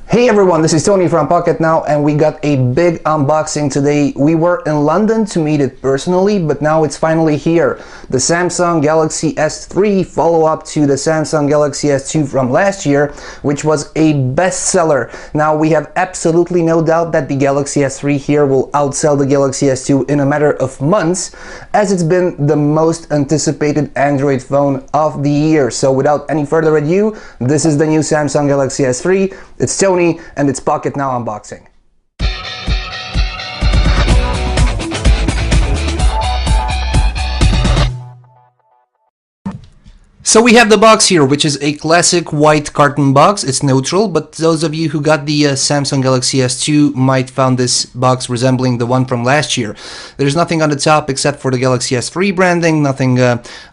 Hey everyone, this is Tony from Pocket Now, and we got a big unboxing today. We were in London to meet it personally, but now it's finally here. The Samsung Galaxy S3 follow-up to the Samsung Galaxy S2 from last year, which was a bestseller. Now we have absolutely no doubt that the Galaxy S3 here will outsell the Galaxy S2 in a matter of months, as it's been the most anticipated Android phone of the year. So without any further ado, this is the new Samsung Galaxy S3. It's Tony, and it's Pocket Now unboxing. So we have the box here, which is a classic white carton box. It's neutral, but those of you who got the Samsung Galaxy S2 might found this box resembling the one from last year. There's nothing on the top except for the Galaxy S3 branding, nothing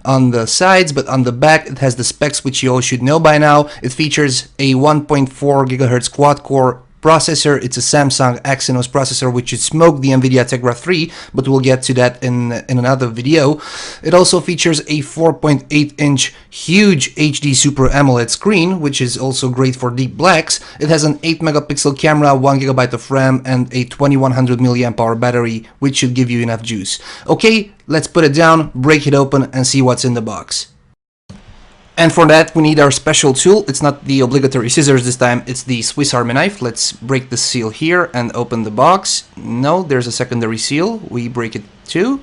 on the sides, but on the back it has the specs which you all should know by now. It features a 1.4 GHz quad-core processor. It's a Samsung Exynos processor which should smoke the NVIDIA Tegra 3, but we'll get to that in another video. It also features a 4.8-inch huge HD Super AMOLED screen, which is also great for deep blacks. It has an 8-megapixel camera, 1 GB of RAM, and a 2100 mAh battery, which should give you enough juice. Okay, let's put it down, break it open, and see what's in the box. And for that we need our special tool. It's not the obligatory scissors this time, it's the Swiss Army knife. Let's break the seal here and open the box. No, there's a secondary seal. We break it too.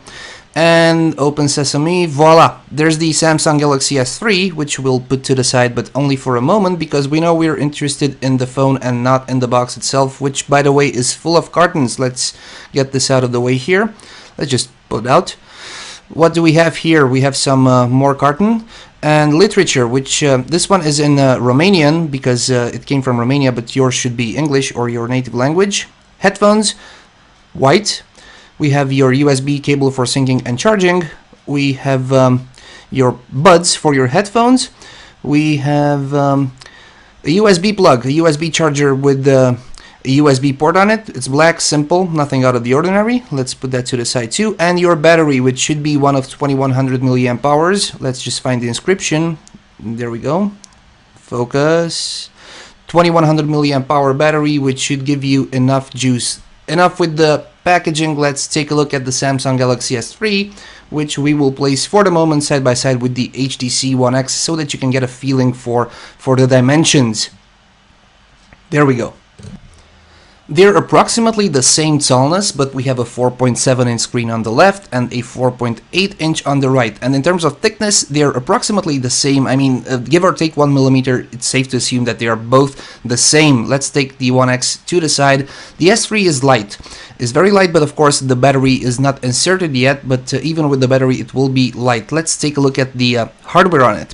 And open sesame, voila! There's the Samsung Galaxy S3, which we'll put to the side, but only for a moment, because we know we're interested in the phone and not in the box itself, which by the way is full of cartons. Let's get this out of the way here. Let's just pull it out. What do we have here? We have some more carton and literature, which this one is in Romanian because it came from Romania, but yours should be English or your native language. Headphones, white. We have your USB cable for syncing and charging. We have your buds for your headphones. We have a USB plug, a USB charger with a USB port on it. It's black, simple, nothing out of the ordinary. Let's put that to the side too. And your battery, which should be one of 2100 mAh. Let's just find the inscription. There we go. Focus. 2100 mAh battery, which should give you enough juice. Enough with the packaging. Let's take a look at the Samsung Galaxy S3, which we will place for the moment side by side with the HTC One X so that you can get a feeling for the dimensions. There we go. They're approximately the same tallness, but we have a 4.7-inch screen on the left and a 4.8-inch on the right. And in terms of thickness, they're approximately the same. I mean, give or take 1 millimeter, it's safe to assume that they are both the same. Let's take the One X to the side. The S3 is light. It's very light, but of course the battery is not inserted yet, but even with the battery it will be light. Let's take a look at the hardware on it.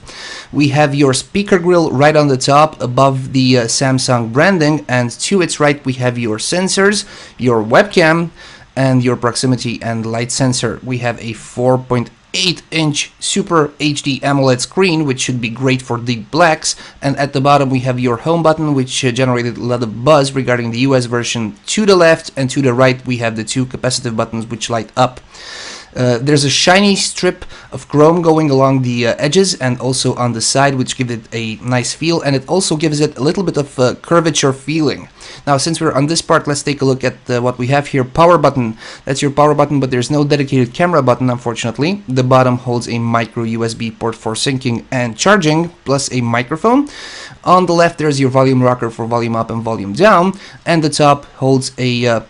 We have your speaker grill right on the top above the Samsung branding, and to its right we have your sensors, your webcam, and your proximity and light sensor. We have a 4.8-inch Super HD AMOLED screen, which should be great for deep blacks, and at the bottom we have your home button, which generated a lot of buzz regarding the US version. To the left and to the right we have the two capacitive buttons which light up. There's a shiny strip of chrome going along the edges and also on the side, which gives it a nice feel, and it also gives it a little bit of curvature feeling. Now, since we're on this part, let's take a look at what we have here. Power button. That's your power button, but there's no dedicated camera button, unfortunately. The bottom holds a micro USB port for syncing and charging, plus a microphone. On the left, there's your volume rocker for volume up and volume down, and the top holds a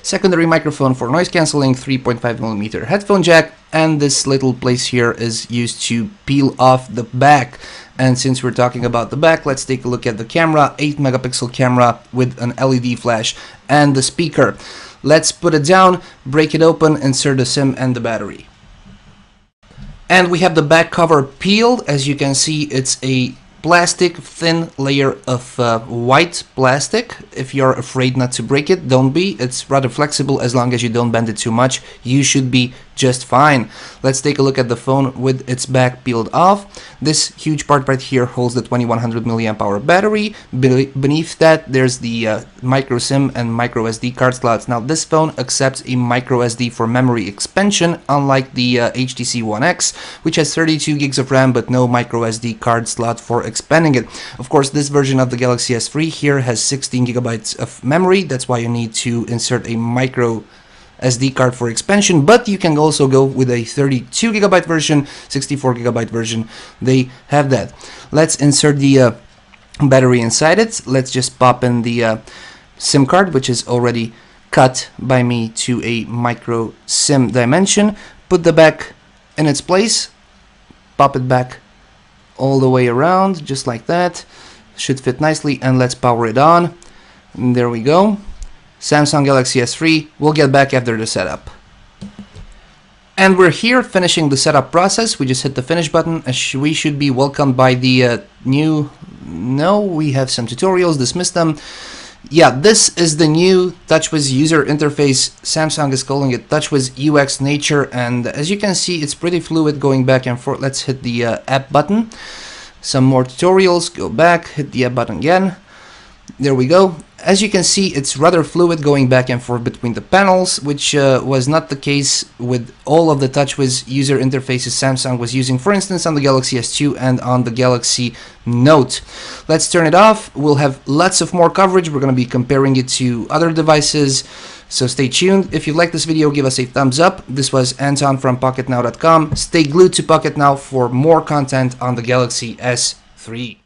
secondary microphone for noise cancelling, 3.5mm headphone jack, and this little place here is used to peel off the back. And since we're talking about the back, let's take a look at the camera. 8-megapixel camera with an LED flash and the speaker. Let's put it down, break it open, insert the SIM and the battery. And we have the back cover peeled. As you can see, it's a plastic thin layer of white plastic. If you're afraid not to break it, don't be. It's rather flexible. As long as you don't bend it too much, you should be just fine. Let's take a look at the phone with its back peeled off. This huge part right here holds the 2100 milliamp hour battery. Beneath that, there's the micro SIM and micro SD card slots. Now, this phone accepts a micro SD for memory expansion, unlike the HTC One X, which has 32 gigs of RAM but no micro SD card slot for expanding it. Of course, this version of the Galaxy S3 here has 16 gigabytes of memory. That's why you need to insert a micro SD card for expansion, but you can also go with a 32 gigabyte version, 64 gigabyte version. They have that. Let's insert the battery inside it. Let's just pop in the SIM card, which is already cut by me to a micro SIM dimension. Put the back in its place, pop it back all the way around, just like that. Should fit nicely, and let's power it on. And there we go. Samsung Galaxy S3. We'll get back after the setup. And we're here finishing the setup process. We just hit the finish button. We should be welcomed by the new... No, we have some tutorials, dismiss them. Yeah, this is the new TouchWiz user interface. Samsung is calling it TouchWiz UX Nature, and as you can see, it's pretty fluid going back and forth. Let's hit the app button. Some more tutorials, go back, hit the app button again. There we go. As you can see, it's rather fluid going back and forth between the panels, which was not the case with all of the TouchWiz user interfaces Samsung was using, for instance, on the Galaxy S2 and on the Galaxy Note. Let's turn it off. We'll have lots of more coverage. We're going to be comparing it to other devices, so stay tuned. If you like this video, give us a thumbs up. This was Anton from PocketNow.com. Stay glued to Pocket Now for more content on the Galaxy S3.